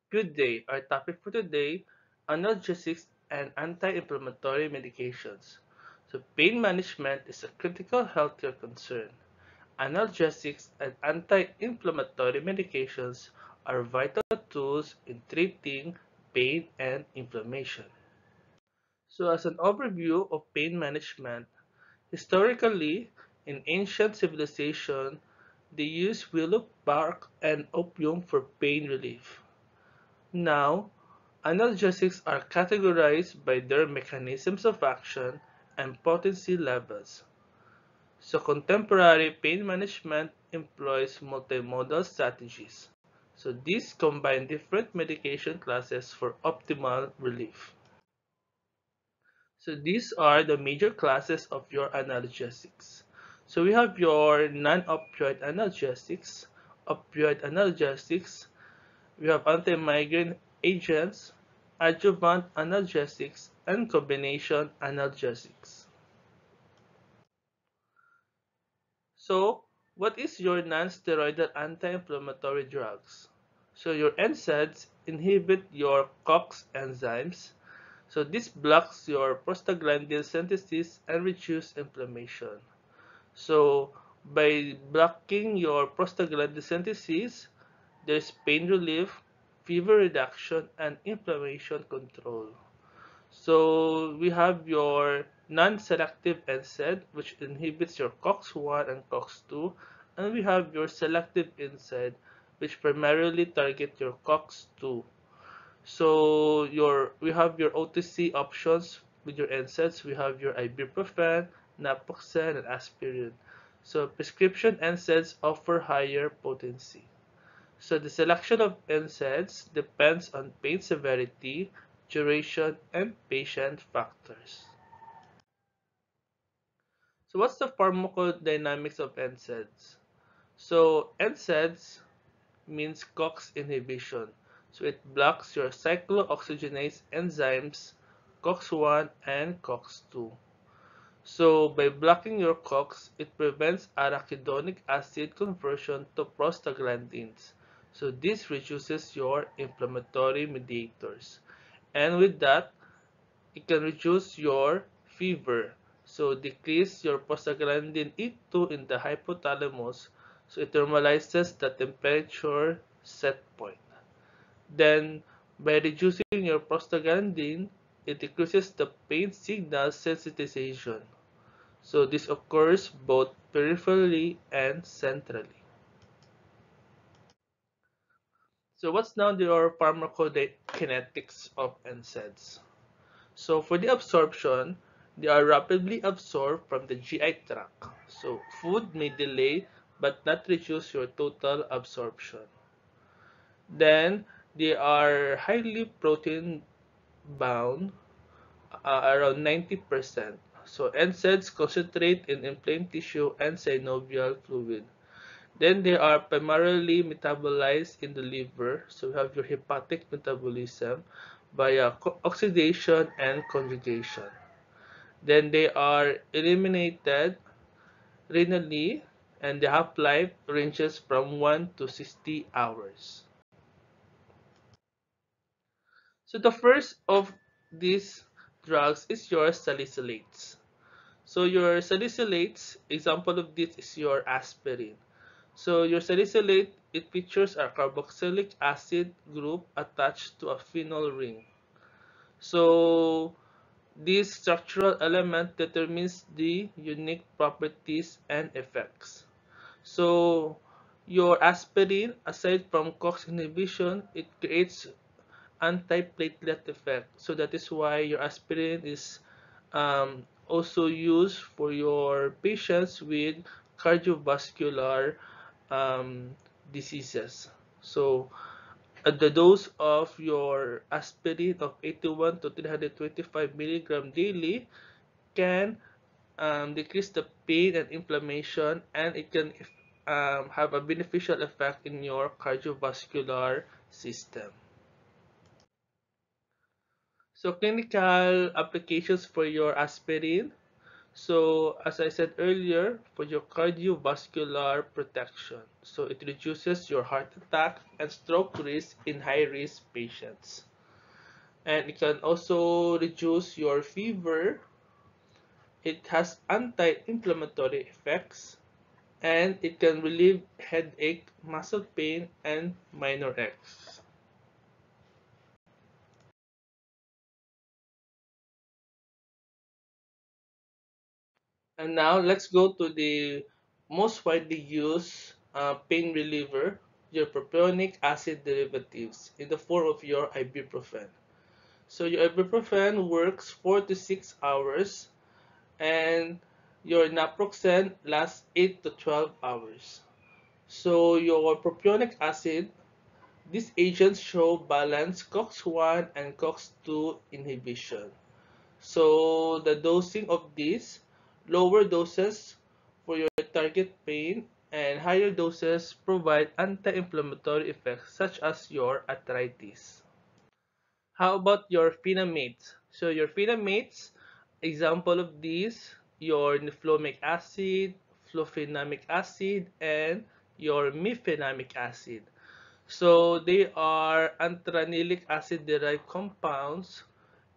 Good day. Our topic for today, analgesics and anti-inflammatory medications. So pain management is a critical healthcare concern. Analgesics and anti-inflammatory medications are vital tools in treating pain and inflammation. So as an overview of pain management, historically, in ancient civilization, they used willow bark and opium for pain relief. Now, analgesics are categorized by their mechanisms of action and potency levels. So contemporary pain management employs multimodal strategies. So these combine different medication classes for optimal relief. So these are the major classes of your analgesics. So we have your non-opioid analgesics, opioid analgesics, we have anti-migraine agents, adjuvant analgesics, and combination analgesics. So, what is your non-steroidal anti-inflammatory drugs? So, your NSAIDs inhibit your COX enzymes. So, this blocks your prostaglandin synthesis and reduce inflammation. So, by blocking your prostaglandin synthesis, there's pain relief, fever reduction, and inflammation control. So we have your non-selective NSAID, which inhibits your COX-1 and COX-2, and we have your selective NSAID, which primarily target your COX-2. So we have your OTC options with your NSAIDs. We have your ibuprofen, naproxen, and aspirin. So prescription NSAIDs offer higher potency. So the selection of NSAIDs depends on pain severity, duration, and patient factors. So what's the pharmacodynamics of NSAIDs? So NSAIDs means COX inhibition. So it blocks your cyclooxygenase enzymes COX-1 and COX-2. So by blocking your COX, it prevents arachidonic acid conversion to prostaglandins. So this reduces your inflammatory mediators. And with that, it can reduce your fever. So decrease your prostaglandin E2 in the hypothalamus. So it normalizes the temperature set point. Then by reducing your prostaglandin, it decreases the pain signal sensitization. So this occurs both peripherally and centrally. So what's now your pharmacokinetics of NSAIDs? So for the absorption, they are rapidly absorbed from the GI tract. So food may delay but not reduce your total absorption. Then they are highly protein bound, around 90%. So NSAIDs concentrate in inflamed tissue and synovial fluid. Then they are primarily metabolized in the liver. So we have your hepatic metabolism via oxidation and conjugation. Then they are eliminated renally and the half-life ranges from 1 to 60 hours. So the first of these drugs is your salicylates. So your salicylates, example of this is your aspirin. So your salicylate, it features a carboxylic acid group attached to a phenol ring. So this structural element determines the unique properties and effects. So your aspirin, aside from COX inhibition, it creates antiplatelet effect. So that is why your aspirin is also used for your patients with cardiovascular um, diseases. So the dose of your aspirin of 81 to 325 milligram daily can decrease the pain and inflammation, and it can have a beneficial effect in your cardiovascular system. So clinical applications for your aspirin. So as I said earlier, for your cardiovascular protection, so it reduces your heart attack and stroke risk in high-risk patients. And it can also reduce your fever. It has anti-inflammatory effects, and it can relieve headache, muscle pain, and minor aches. And now let's go to the most widely used pain reliever, your propionic acid derivatives in the form of your ibuprofen. So your ibuprofen works 4 to 6 hours, and your naproxen lasts 8 to 12 hours. So your propionic acid, these agents show balanced COX-1 and COX-2 inhibition. So the dosing of these, lower doses for your target pain and higher doses provide anti-inflammatory effects such as your arthritis. How about your phenamates? So your phenamates, example of these, your niflomic acid, flufenamic acid, and your mefenamic acid. So they are antranilic acid derived compounds,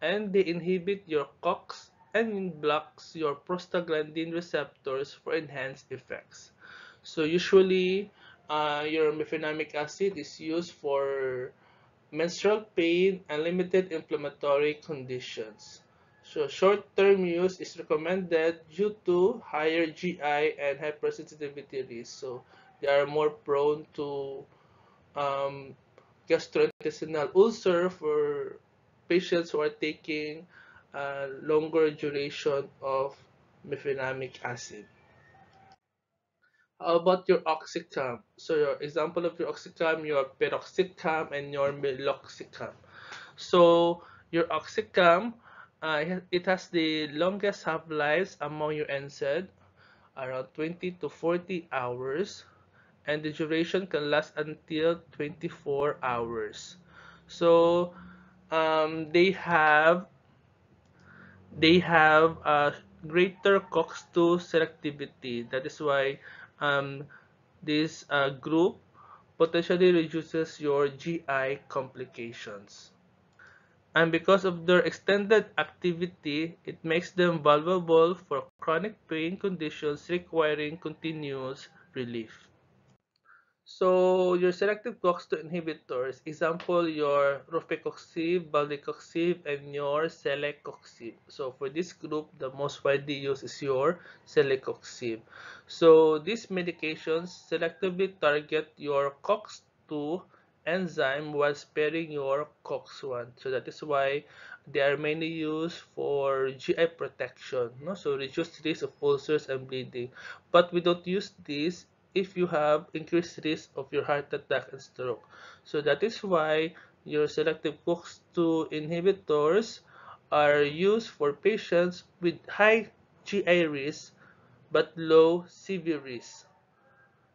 and they inhibit your COX and blocks your prostaglandin receptors for enhanced effects. So usually, your mefenamic acid is used for menstrual pain and limited inflammatory conditions. So short-term use is recommended due to higher GI and hypersensitivity risk. So they are more prone to um, gastrointestinal ulcer for patients who are taking a longer duration of mefenamic acid. How about your oxycam? So your example of your oxycam, your peroxicam and your meloxicam. So your oxycam, it has the longest half-lives among your NSAID, around 20 to 40 hours, and the duration can last until 24 hours. So they have a greater COX-2 selectivity. That is why um, this group potentially reduces your GI complications. And because of their extended activity, it makes them vulnerable for chronic pain conditions requiring continuous relief. So your selective COX-2 inhibitors, example your rofecoxib, valdecoxib, and your celecoxib. So for this group, the most widely used is your celecoxib. So these medications selectively target your COX-2 enzyme while sparing your COX-1. So that is why they are mainly used for GI protection, no? So reduce risk of ulcers and bleeding. But we don't use this if you have increased risk of your heart attack and stroke. So that is why your selective COX-2 inhibitors are used for patients with high GI risk but low severe risk.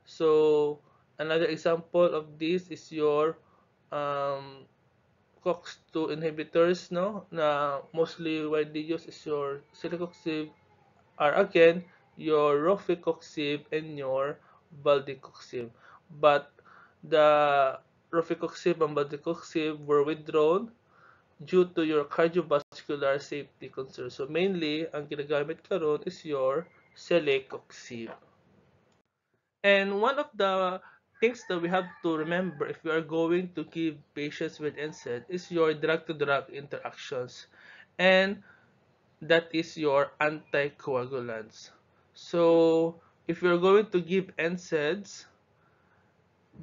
So another example of this is your um, COX-2 inhibitors, no, na mostly widely used is your celecoxib, are again your rofecoxib and your valdecoxib. But the rofecoxib and valdecoxib were withdrawn due to your cardiovascular safety concerns. So mainly, ang ginagamit karon is your celecoxib. And one of the things that we have to remember if we are going to give patients with NSAID is your drug-to-drug interactions. And that is your anticoagulants. So if you're going to give NSAIDs,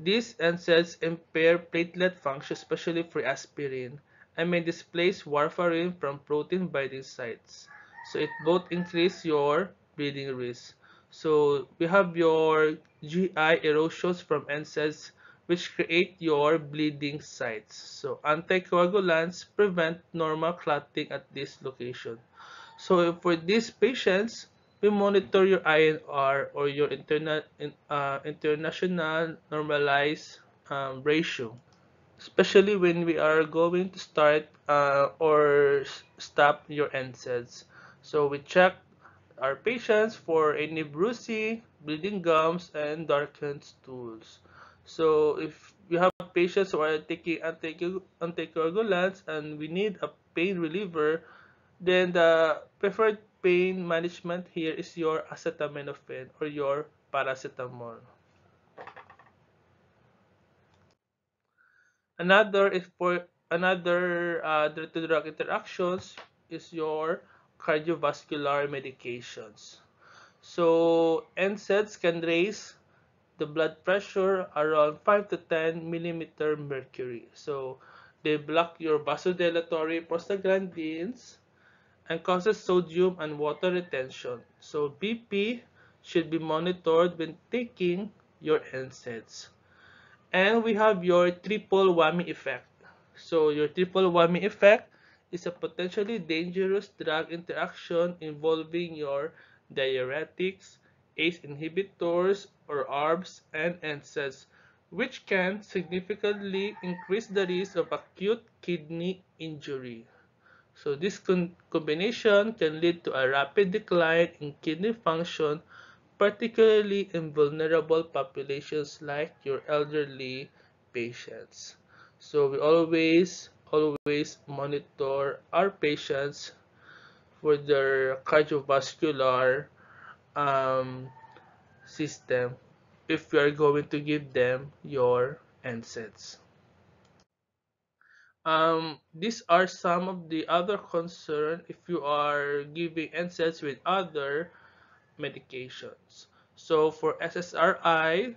these NSAIDs impair platelet function, especially for aspirin, and may displace warfarin from protein binding sites. So it both increase your bleeding risk. So we have your GI erosions from NSAIDs which create your bleeding sites. So anticoagulants prevent normal clotting at this location. So for these patients, we monitor your INR or your international normalized ratio, especially when we are going to start or stop your NSAIDs. So we check our patients for any bruising, bleeding gums, and darkened stools. So if you have patients who are taking anticoagulants and we need a pain reliever, then the preferred pain management here is your acetaminophen or your paracetamol. Another drug-to-drug interactions is your cardiovascular medications. So NSAIDs can raise the blood pressure around 5 to 10 millimeter mercury. So they block your vasodilatory prostaglandins and causes sodium and water retention. So BP should be monitored when taking your NSAIDs. And we have your triple whammy effect. So your triple whammy effect is a potentially dangerous drug interaction involving your diuretics, ACE inhibitors or ARBs, and NSAIDs, which can significantly increase the risk of acute kidney injury. So this combination can lead to a rapid decline in kidney function, particularly in vulnerable populations like your elderly patients. So we always monitor our patients for their cardiovascular um, system if we are going to give them your NSAIDs. These are some of the other concerns if you are giving NSAIDs with other medications. So for SSRI,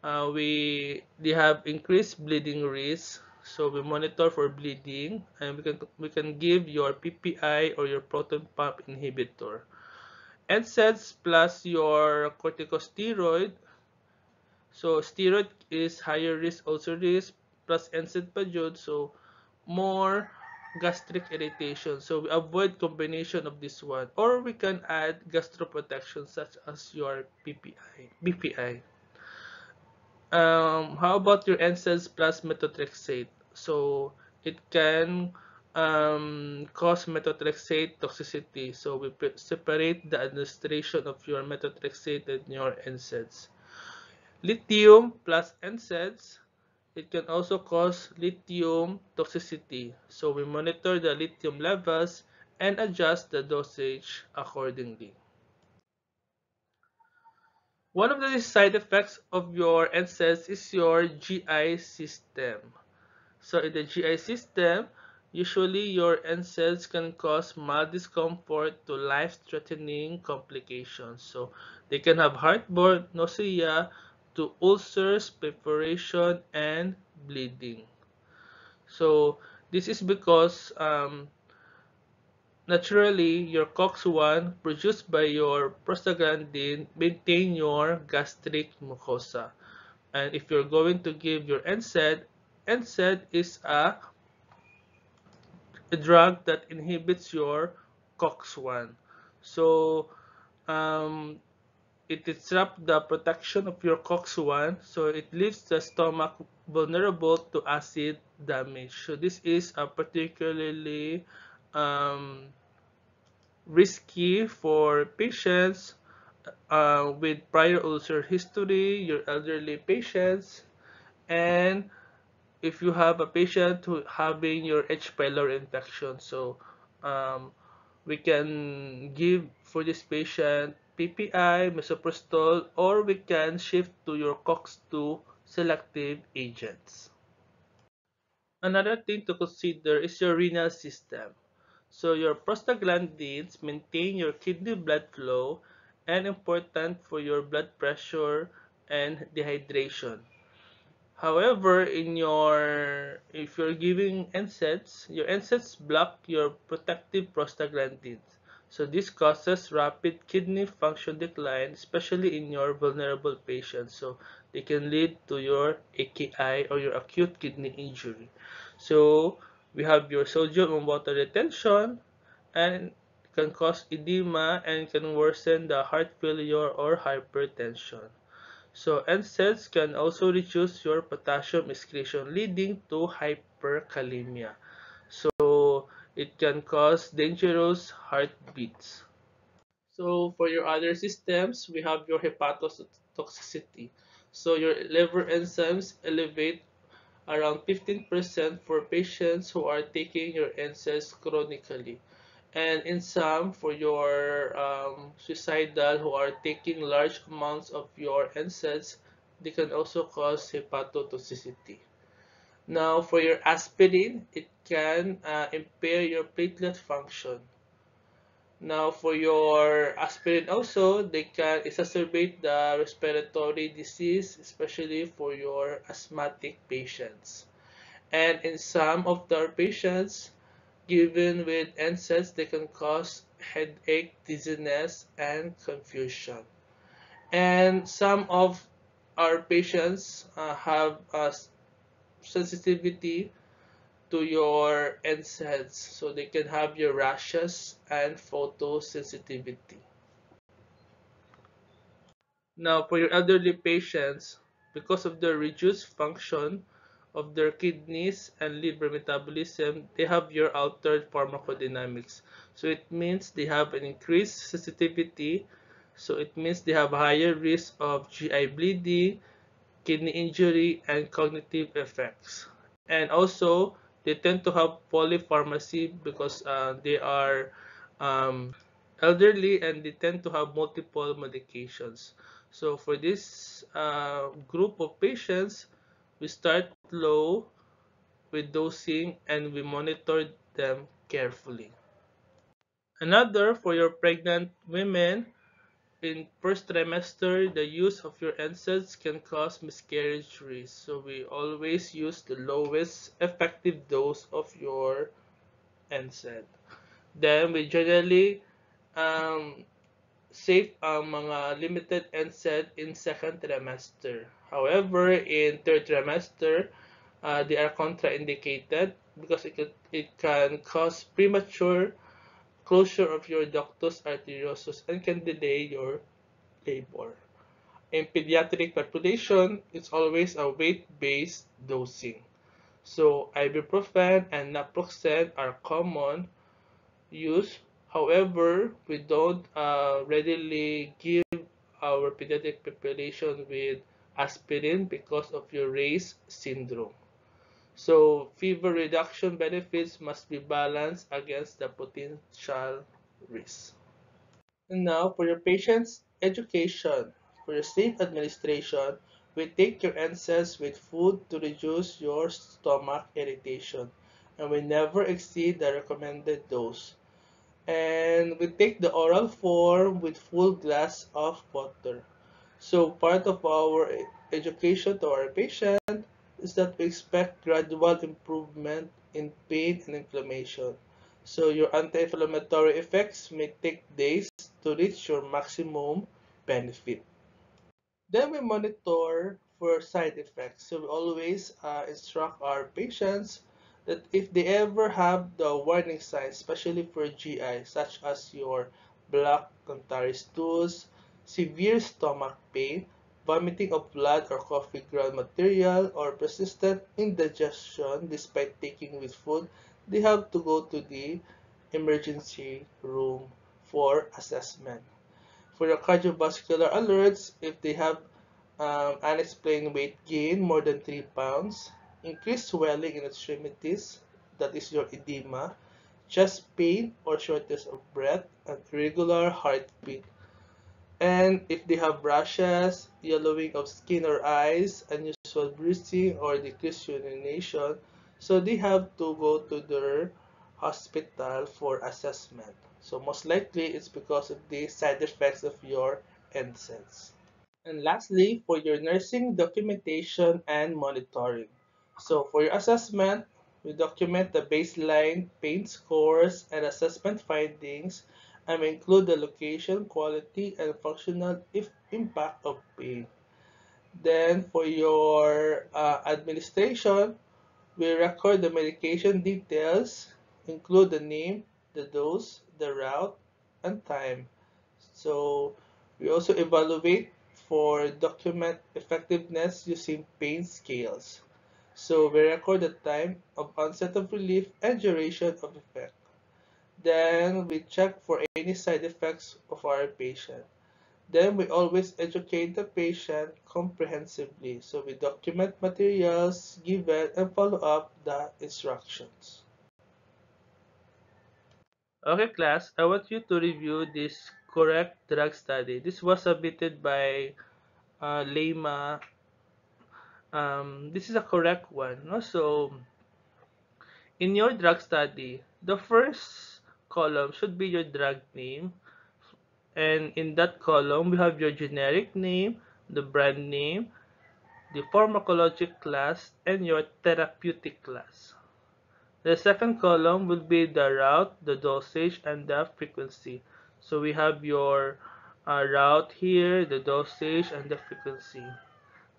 they have increased bleeding risk. So we monitor for bleeding, and we can give your PPI or your proton pump inhibitor. NSAIDs plus your corticosteroid. So steroid is higher risk, also risk plus NSAID pa jud. So more gastric irritation. So we avoid combination of this one. Or we can add gastroprotection such as your BPI. How about your NSAIDs plus methotrexate? So it can cause methotrexate toxicity. So we separate the administration of your methotrexate and your NSAIDs. Lithium plus NSAIDs, it can also cause lithium toxicity. So we monitor the lithium levels and adjust the dosage accordingly. One of the side effects of your NSAIDs is your GI system. So in the GI system, usually your NSAIDs can cause mild discomfort to life-threatening complications. So they can have heartburn, nausea, to ulcers, perforation, and bleeding. So this is because naturally your COX-1 produced by your prostaglandin maintain your gastric mucosa. And if you're going to give your NSAID, NSAID is a drug that inhibits your COX-1. So um, it disrupts the protection of your COX-1, so it leaves the stomach vulnerable to acid damage. So this is a particularly um, risky for patients with prior ulcer history, your elderly patients, and if you have a patient who having your H. pylori infection. So um, we can give for this patient PPI, misoprostol, or we can shift to your COX-2 selective agents. Another thing to consider is your renal system. So your prostaglandins maintain your kidney blood flow and important for your blood pressure and dehydration. However, if you're giving NSAIDs, your NSAIDs block your protective prostaglandins. So this causes rapid kidney function decline, especially in your vulnerable patients. So they can lead to your AKI or your acute kidney injury. So we have your sodium and water retention, and can cause edema and can worsen the heart failure or hypertension. So NSAIDs can also reduce your potassium excretion, leading to hyperkalemia. So it can cause dangerous heartbeats. So for your other systems, we have your hepatotoxicity. So your liver enzymes elevate around 15% for patients who are taking your NSAIDs chronically. And in some, for your suicidal who are taking large amounts of your NSAIDs, they can also cause hepatotoxicity. Now, for your aspirin, it can impair your platelet function. Now, for your aspirin also, they can exacerbate the respiratory disease, especially for your asthmatic patients. And in some of our patients, given with NSAIDs, they can cause headache, dizziness, and confusion. And some of our patients have sensitivity to your NSAIDs, so they can have your rashes and photosensitivity. Now, for your elderly patients, because of the reduced function of their kidneys and liver metabolism, they have your altered pharmacodynamics. So it means they have an increased sensitivity. So it means they have higher risk of GI bleeding, kidney injury, and cognitive effects. And also, they tend to have polypharmacy because they are um, elderly and they tend to have multiple medications. So for this group of patients, we start low with dosing and we monitor them carefully. Another for your pregnant women, in first trimester, the use of your NSAIDs can cause miscarriage risk. So we always use the lowest effective dose of your NSAID. Then we generally um, save ang mga limited NSAID in second trimester. However, in third trimester, they are contraindicated because it can cause premature closure of your ductus arteriosus and can delay your labor. In pediatric population, it's always a weight-based dosing. So ibuprofen and naproxen are common use. However, we don't readily give our pediatric population with aspirin because of your race syndrome. So fever reduction benefits must be balanced against the potential risk. And now for your patient's education, for your safe administration, we take your NSAIDs with food to reduce your stomach irritation, and we never exceed the recommended dose. And we take the oral form with full glass of water. So part of our education to our patient is that we expect gradual improvement in pain and inflammation. So your anti-inflammatory effects may take days to reach your maximum benefit. Then we monitor for side effects. So we always instruct our patients that if they ever have the warning signs, especially for GI, such as your black contrary stools, severe stomach pain, vomiting of blood or coffee ground material, or persistent indigestion despite taking with food, they have to go to the emergency room for assessment. For your cardiovascular alerts, if they have unexplained weight gain more than 3 pounds, increased swelling in extremities, that is your edema, chest pain or shortness of breath, and irregular heartbeat. And if they have rashes, yellowing of skin or eyes, unusual bruising, or decreased urination, so they have to go to their hospital for assessment. So most likely it's because of the side effects of your NSAIDs. And lastly, for your nursing documentation and monitoring. So for your assessment, we document the baseline pain scores and assessment findings and we include the location, quality, and functional impact of pain. Then for your administration, we record the medication details, include the name, the dose, the route, and time. So we also evaluate for document effectiveness using pain scales. So we record the time of onset of relief and duration of effect. Then we check for any side effects of our patient. Then we always educate the patient comprehensively. So we document materials given and follow up the instructions. Okay, class, I want you to review this correct drug study. This was submitted by Lema. This is a correct one. No? So, in your drug study, the first column should be your drug name. And in that column, we have your generic name, the brand name, the pharmacologic class, and your therapeutic class. The second column will be the route, the dosage, and the frequency. So we have your route here, the dosage, and the frequency.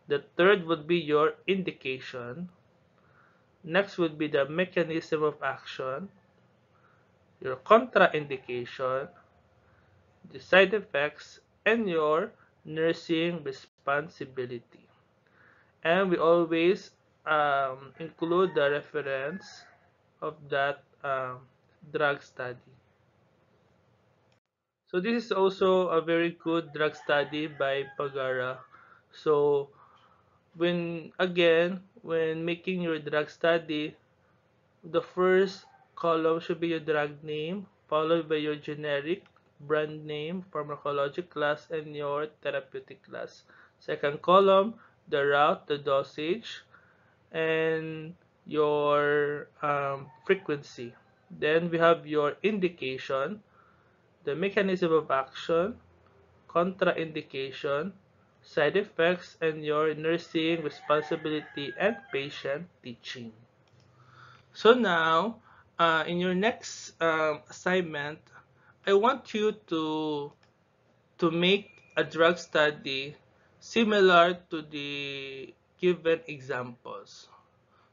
The third would be your indication. Next would be the mechanism of action, your contraindication, the side effects, and your nursing responsibility. And we always include the reference of that drug study. So this is also a very good drug study by Pagara. So when making your drug study, the first column should be your drug name, followed by your generic, brand name, pharmacologic class, and your therapeutic class. Second column, the route, the dosage, and your frequency. Then we have your indication, the mechanism of action, contraindication, side effects, and your nursing responsibility and patient teaching. So now, in your next assignment, I want you to make a drug study similar to the given examples.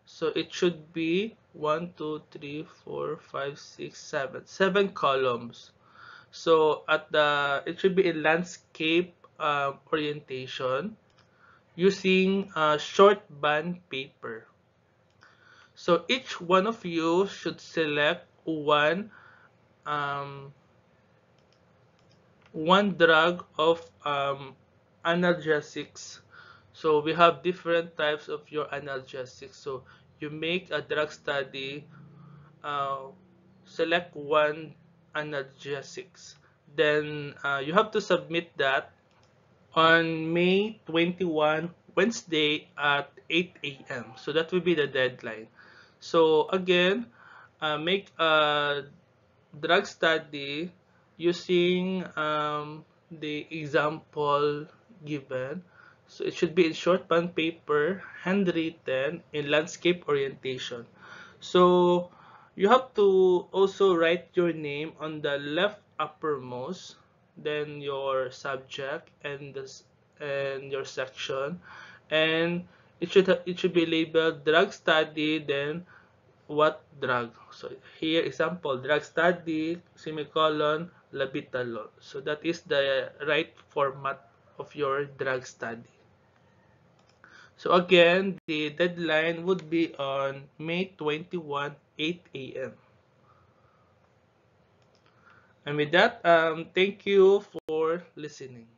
So it should be 1, 2, 3, 4, 5, 6, 7, 7 columns. So it should be a landscape orientation using short band paper. So each one of you should select um, one drug of analgesics. So we have different types of your analgesics. So you make a drug study, uh, select one analgesics. Then you have to submit that on May 21, Wednesday at 8 a.m. So that will be the deadline. So again, make a drug study using the example given. So it should be in short band paper, handwritten, in landscape orientation. So you have to also write your name on the left uppermost, then your subject and your section, and it should be labeled drug study, then what drug. So here example, drug study, semicolon, labetalol. So that is the right format of your drug study. So again, the deadline would be on May 21, 8 a.m. And with that, thank you for listening.